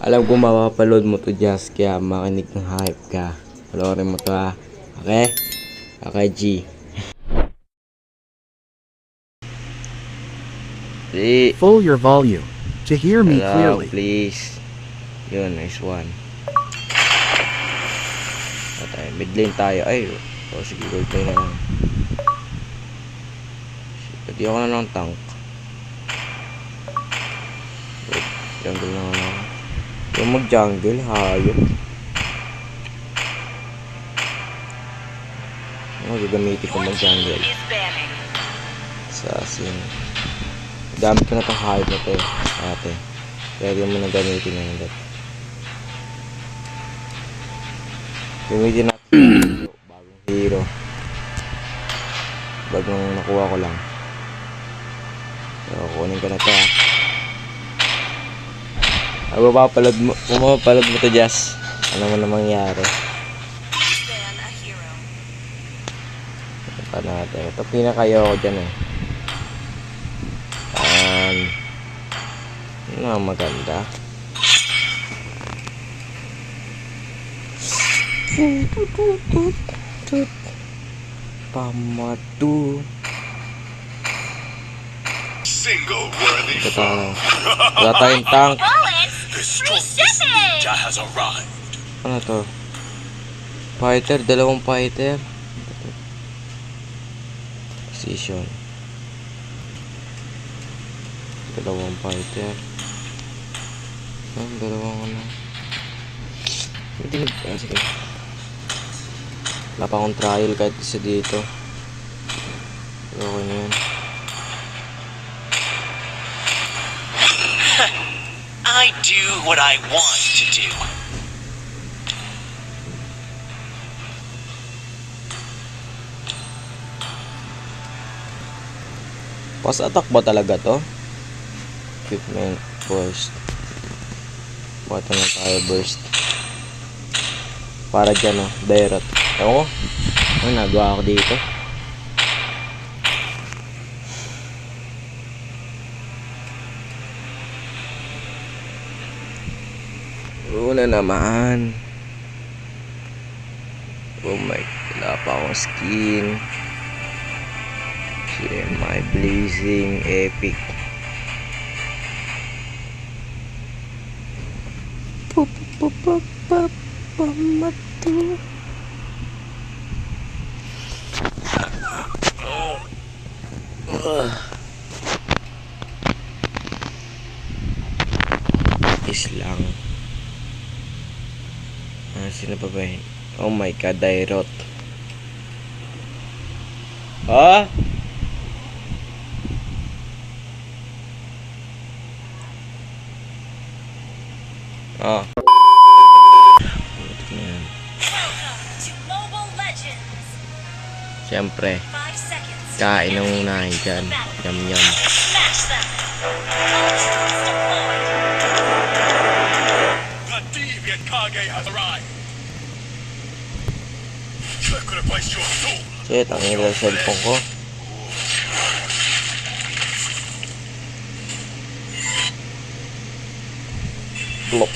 Alam ko mapapaload mo to, Jazz, kaya makinig ng hype ka. Paloorin mo to, ha. Okay? Okay, G. Full your volume to hear me clearly. Please. Yun, nice one. Mid lane tayo. Ay, sige, gold lane na lang. Pwede ako na ng tank. Jungle na lang. Yung mag-jungle, hayop. Ano gagamitin ko mag-jungle? Assassin. Gamit ko na itong hayop na ito, ate. Pwede mo na gamitin na yung dat. Gamitin natin bagong hero. Bagong nakuha ko lang. So, kunin ko na ito, ha. Kung mapapalad mo to, Jazz, ano mo na mangyari? Ito pa natin. Ito pinakayo ko dyan, eh. Ano maganda? Pamatu. Single worthy. Wala tayong tank. Ano to? Fighter, dalawang fighter. Position. Dalawang fighter. Dalawang ano. Hindi. Sige. Wala pa akong trial kahit isa dito. Okay na yun. I do what I want to do. Pas attack ba talaga to? Equipment burst. Bata na tayo burst. Para dyan, oh, direct. Ewan ko. Ano nagawa ako dito? Una naman. Oh my, wala pa akong skin. My blazing epic. Pamatu. Islang. Sino pa ba yun? Oh my god, Dairot. Ah? Ah. Siyempre, kain ang unahin dyan. Yum yum. The deviant Kage has arrived. I could have placed your soul. Shit, ang ilo cellphone ko. Look.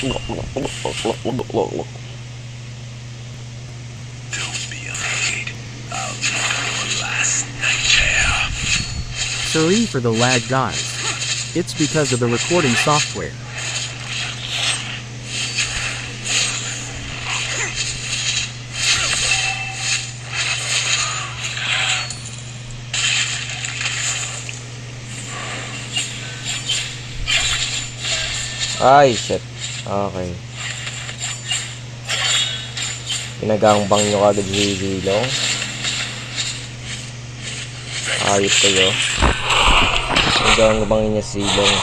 Don't be afraid. I'll be your last nightmare. Sorry for the lag, guys. It's because of the recording software. Ay, shit. Okay. Pinagangbang nyo kagad si Zilong. Ayot kayo. Pinagangbangin niya si Zilong.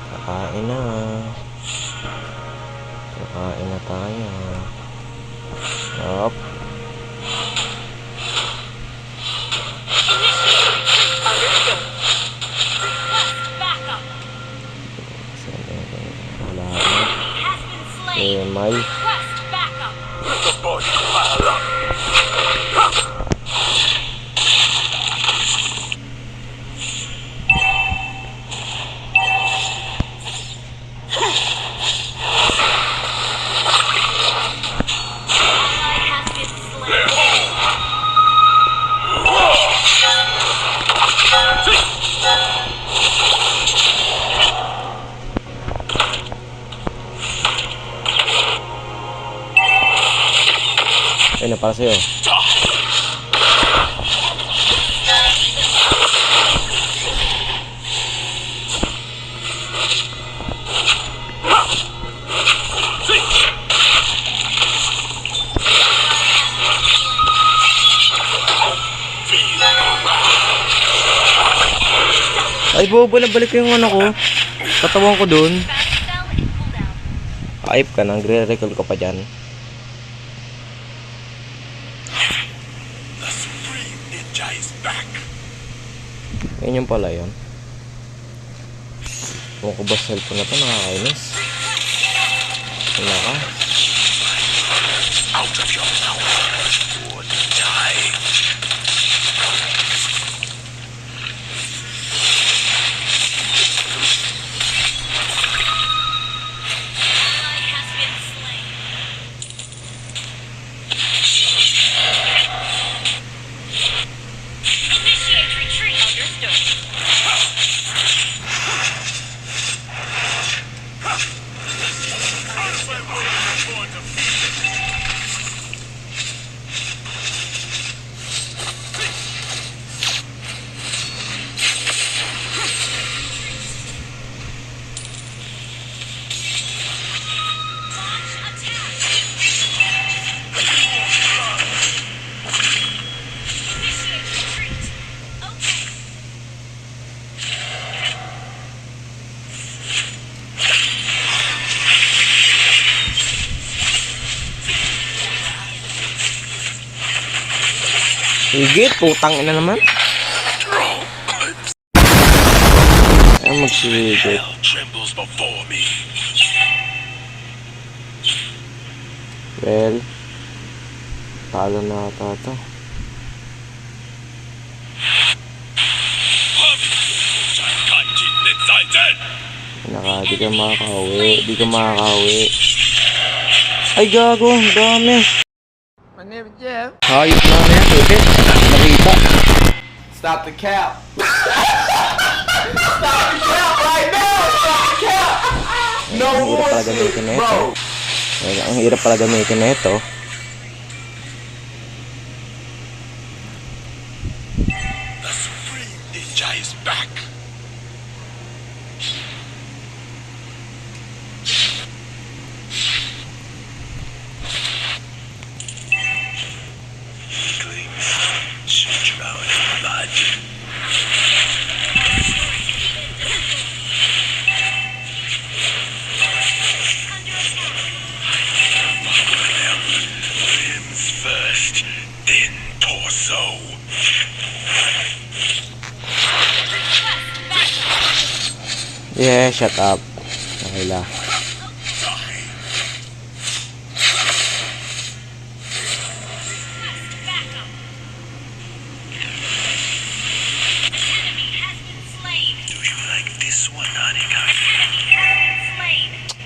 Kakain na. Kakain na tayo. Up. May para sa'yo. Ay, bobo, nabalik ko yung ano ko. Katawan ko dun. Ayip ka, nagre-recall ko pa dyan. The Supreme Ninja is back. Yan yung pala yun. Kung ko ba cellphone na to, nakakainis. Wala ka. Out of your power or die. Higit, putang ina naman. Ay, magsigit. Hell trembles before me. Well, talo na ata to. Di ka makakawi. Di ka makakawi. Ay, gago. Ang dami. My name is Jeff. Hayop na yan. Higit. Nakita. Stop the cap. Stop the cap right now. Stop the cap. No Ang hirap more pala gamitin na ito. bro. Ang hirap pala gamitin na ito. The Supreme Ninja is back. Shoot out blood. Limbs first, then torso. Yeah, shut up. Okay lang. Do you like this one, Anika?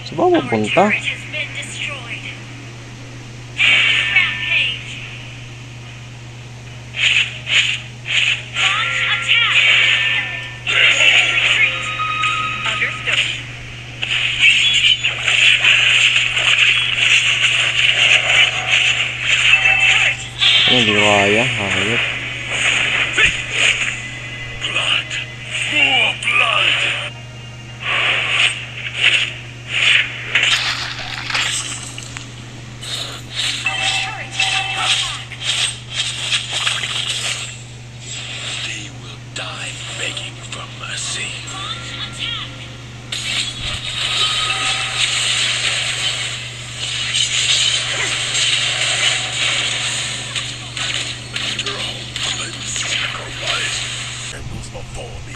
Saan ba pupunta? Hindi ko kaya. Hayop. Blood. More blood. They will die begging for mercy. Sacrifice trembles before me.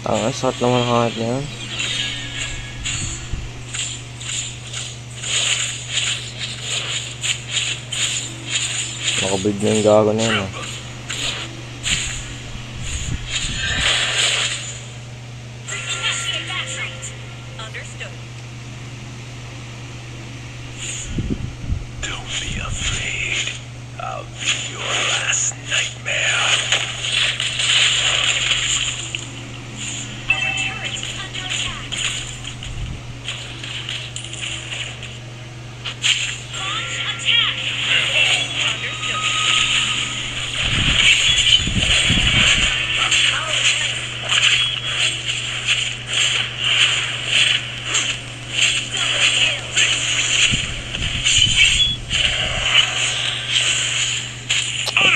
Ang asat naman hangat niya. Nakabig na yung gago na yun. Don't be afraid. I'll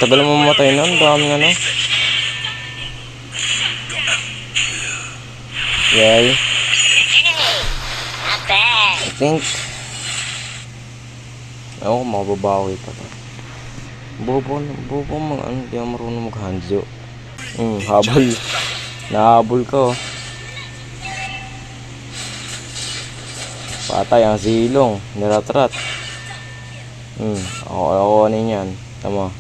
tagal mo mamatay na. Ang daming ano. Yay. I think. Ewan ko, makababawi pa to. Bobo mga ano, di ako marunong mag-hanjo. Habol. Nahabol ko. Patay ang silong. Niratrat. Ako ano yan. Tama.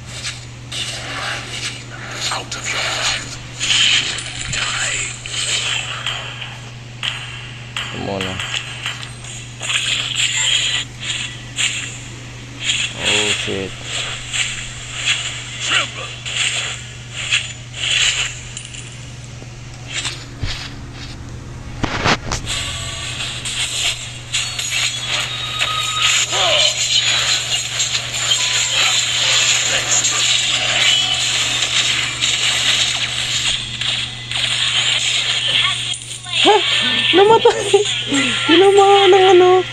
Out of your life. Die. Ito muna. Oh shit. Tremble. Namatay! Tinamaan ng ano.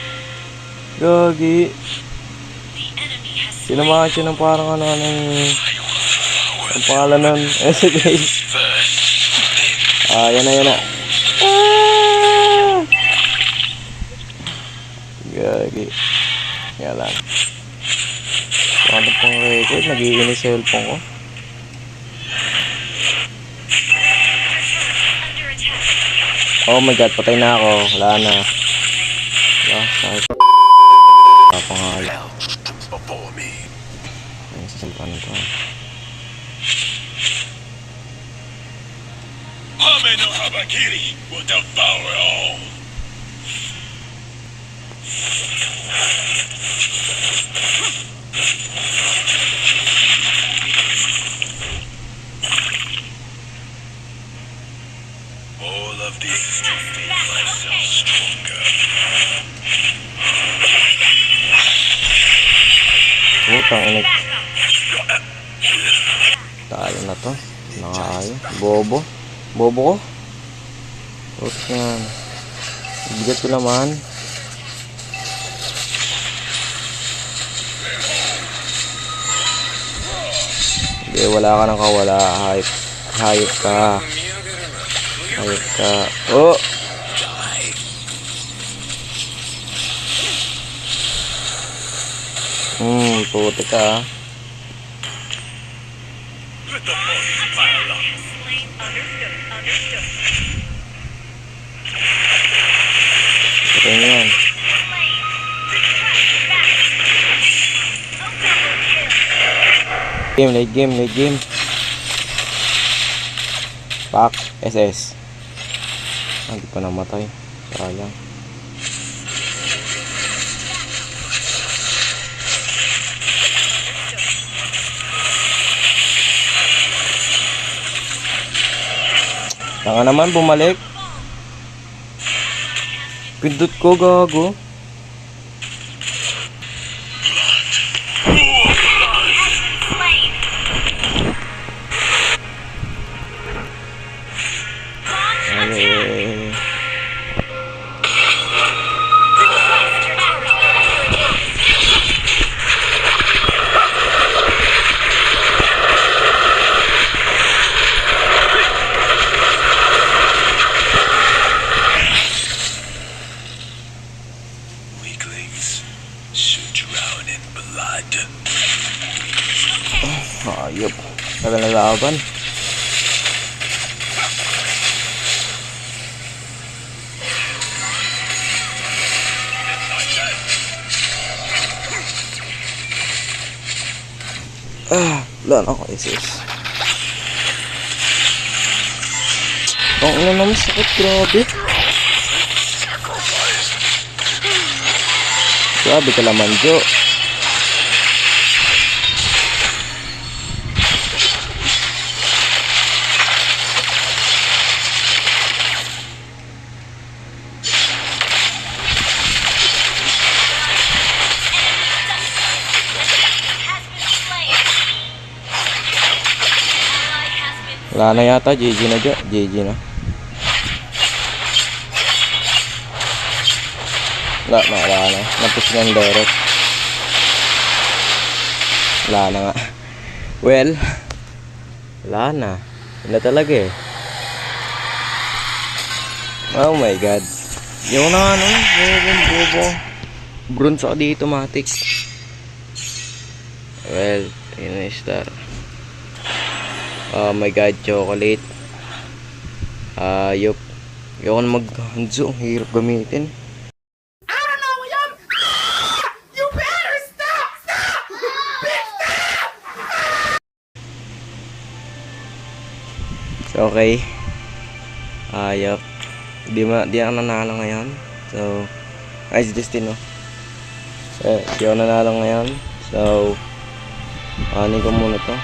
Gagi. Tinamaan siya ng parang ano ang pangalan nun. Sige. Yan na. Gagi. Yan lang. Ano pang record? Nag-iinis sa cellphone ko. Oh my god, patay na ako. Wala na. Sakit. Pangal. Before me. Ayun sa cellphone ko. Hame no Habakiri will devour all. All of the made myself stronger. Putang ina. Talo na to. Nakaayo. Bobo ko. Putak yan. Bigat ko naman. Hindi, wala ka nang kawala. Hayop ka. Oh! Putik ka. Let the forces pile up. Ito yan. Late game. Pak, SS. Hindi pa namatay. Sayang. Tanga naman, bumalik. Pindot ko, gago. Hayop. Tagal na laban. Wala na ako SS. Ang ina naman sakit, grabe. Grabe ka naman, Jo. Wala na yata, GG na Jo. GG na. Wala na. Napus na yung direct. Wala na nga. Well, wala na. Wala talaga eh. Oh my god. Yung na ano, bobo. Bronze ako dito, matik. Well, yun na yung star. Oh my god, chocolate. Ayop. Ayoko na maghanzo. Ang hirap gamitin. So, okay. Ayop. Di ako nanalo ngayon. So, Ice Destino. Di ako nanalo ngayon. So, anin ko muna to.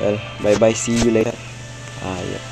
Well, bye bye. See you later. Ayop.